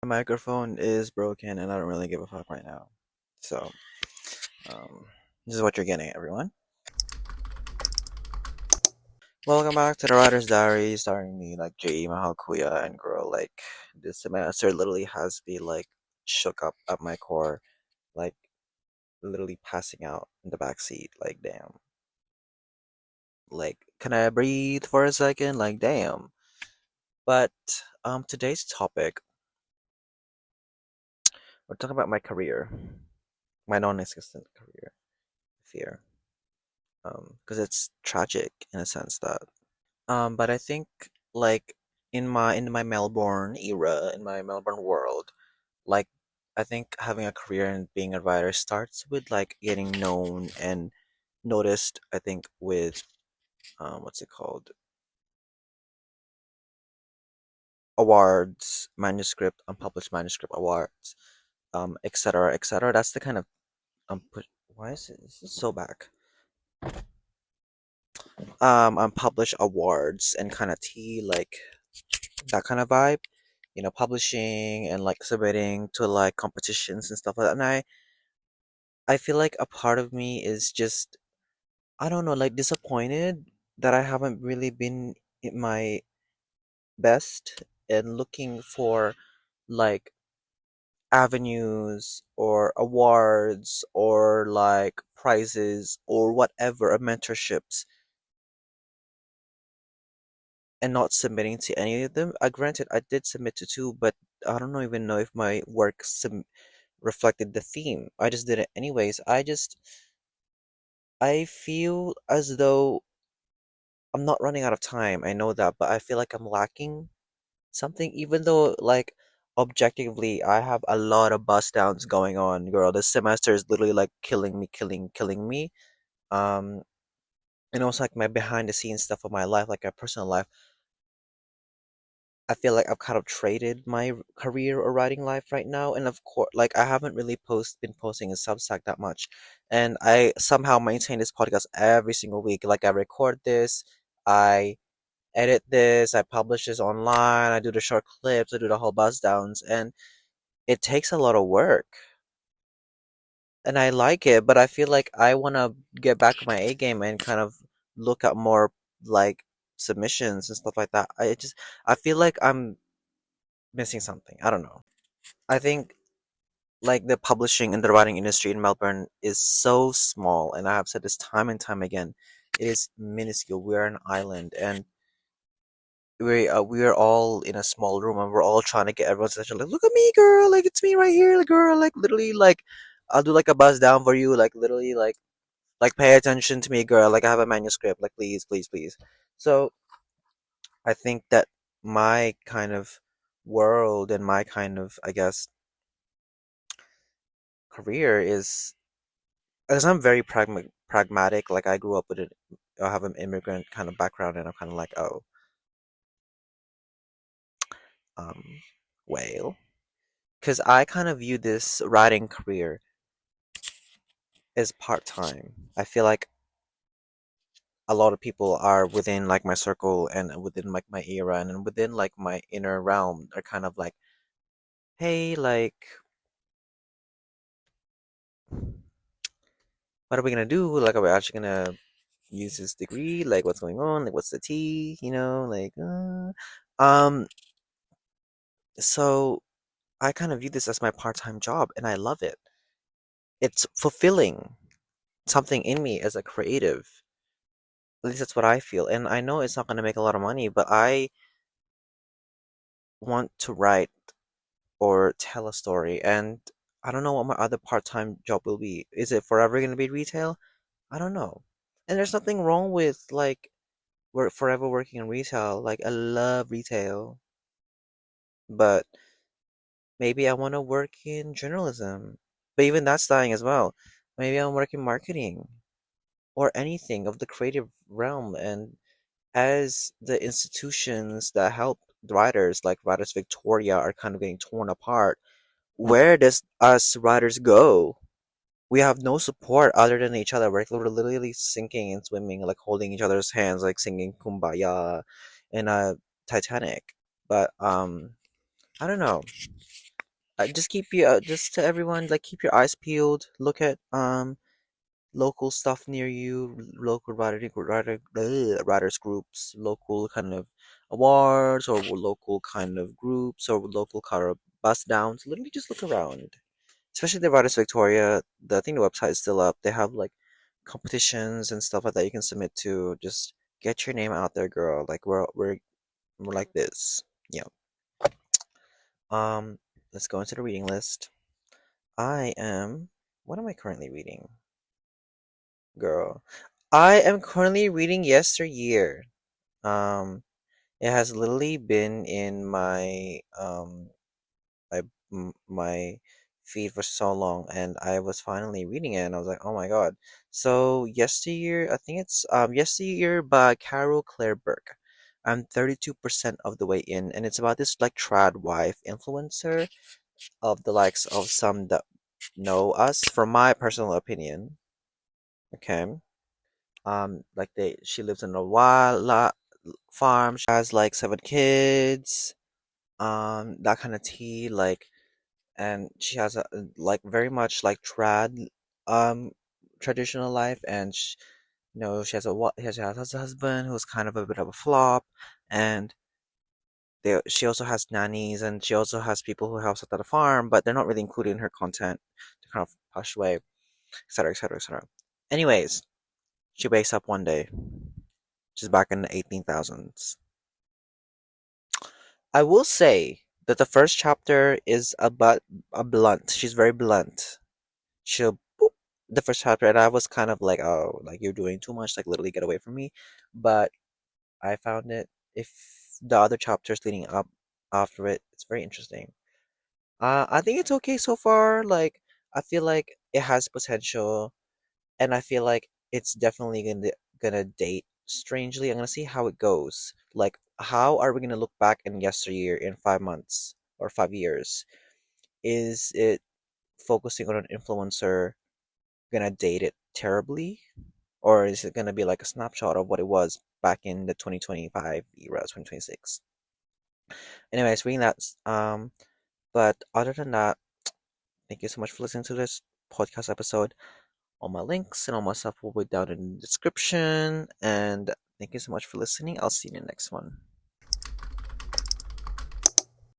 My microphone is broken and I don't really give a fuck right now. So, um, this is what you're getting, everyone. Welcome back to the Writer's Diary, starring me, like J.E. Mahakuya, and girl, like, this semester literally has me, like, shook up at my core, like, literally passing out in the back seat, like, damn. Like, can I breathe for a second? Like, damn. But, today's topic, we're talking about my career, my non-existent career, fear. Because it's tragic in a sense that but I think like in my Melbourne era, in my Melbourne world, like I think having a career and being a writer starts with like getting known and noticed. I think with what's it called, awards, manuscript, unpublished manuscript awards, etc. etc. That's the kind of why is it this is so back? Unpublished awards and kind of tea like that kind of vibe, publishing and like submitting to like competitions and stuff like that. And I feel like a part of me is just, I don't know, like disappointed that I haven't really been in my best and looking for like avenues or awards or like prizes or whatever, mentorships, and not submitting to any of them. Granted, I did submit to two, but I don't even know if my work reflected the theme. I just did it anyways. I feel as though I'm not running out of time. I know that, but I feel like I'm lacking something, even though, like, objectively, I have a lot of bust downs going on, girl. This semester is literally like killing me, killing me. Um, and also like my behind the scenes stuff of my life, like my personal life. I feel like I've kind of traded my career or writing life right now, and of course, like I haven't really been posting in Substack that much, and I somehow maintain this podcast every single week. Like I record this, I edit this, I publish this online, I do the short clips, I do the whole buzz downs, and it takes a lot of work, and I like it, but I feel like I want to get back on my A game and kind of look at more like submissions and stuff like that. I feel like I'm missing something. I don't know. I think like the publishing and the writing industry in Melbourne is so small, and I have said this time and time again. It is minuscule. We are an island, and we are all in a small room, and we're all trying to get everyone's attention. Like, look at me, girl! Like it's me right here, like, girl! Like literally, like I'll do like a buzz down for you. Like literally, like pay attention to me, girl. Like I have a manuscript. Like please, please, please. So I think that my kind of world and my kind of, I guess, career is, because I'm very pragmatic. Like I grew up with it. I have an immigrant kind of background, and I'm kind of like, oh, um, well, because I kind of view this writing career as part time. I feel like a lot of people are within like my circle and within like my era and within like my inner realm are kind of like, hey, like, what are we gonna do? Like, are we actually gonna use this degree? Like, what's going on? Like, what's the tea? Um. So I kind of view this as my part-time job, and I love it. It's fulfilling something in me as a creative. At least that's what I feel. And I know it's not gonna make a lot of money, but I want to write or tell a story, and I don't know what my other part-time job will be. Is it forever gonna be retail? I don't know. And there's nothing wrong with like work forever working in retail. Like I love retail, but maybe I want to work in journalism. But even that's dying as well. Maybe I want to work in marketing or anything of the creative realm. And as the institutions that help writers, like Writers Victoria, are kind of getting torn apart, where does us writers go? We have no support other than each other. We're literally sinking and swimming, like holding each other's hands, like singing "Kumbaya" in a Titanic. But I don't know. just keep you just to everyone, like, keep your eyes peeled. Look at local stuff near you, local writers groups, local kind of awards, or local kind of groups, or local kind of bus downs. Literally, just look around. Especially the Writers Victoria. I think the website is still up. They have like competitions and stuff like that you can submit to. Just get your name out there, girl. Like we're like this. Yeah. Um. Let's go into the reading list. I am. What am I currently reading, girl? I am currently reading Yesteryear. Um. It has literally been in my my feed for so long, and I was finally reading it, and I was like, oh my god. So yesteryear, I think it's yesteryear by Carol Claire Burke. I'm 32% of the way in, and it's about this like trad wife influencer of the likes of some that know us, from my personal opinion. Okay. Like she lives in a wild farm. She has like 7 kids. That kind of tea, like, and she has a like very much like um traditional life, and she has she has a husband who's kind of a bit of a flop, and she also has nannies, and she also has people who help at the farm, but they're not really included in her content. They're kind of pushed away, etc., etc., etc. Anyways, she wakes up one day. She's back in the 18,000s. I will say that the first chapter is a blunt. She's very blunt. She'll boop the first chapter, and I was kind of like, oh, like you're doing too much, like literally get away from me. But I found it, if the other chapters leading up after it, it's very interesting. I think it's okay so far. Like, I feel like it has potential, and I feel like it's definitely gonna date strangely. I'm gonna see how it goes. Like, how are we gonna look back in yesteryear in 5 months or 5 years? Is it focusing on an influencer gonna date it terribly, or is it gonna be like a snapshot of what it was back in the 2025 era, 2026? Anyways, reading that. But other than that, thank you so much for listening to this podcast episode. All my links and all my stuff will be down in the description. And thank you so much for listening. I'll see you in the next one.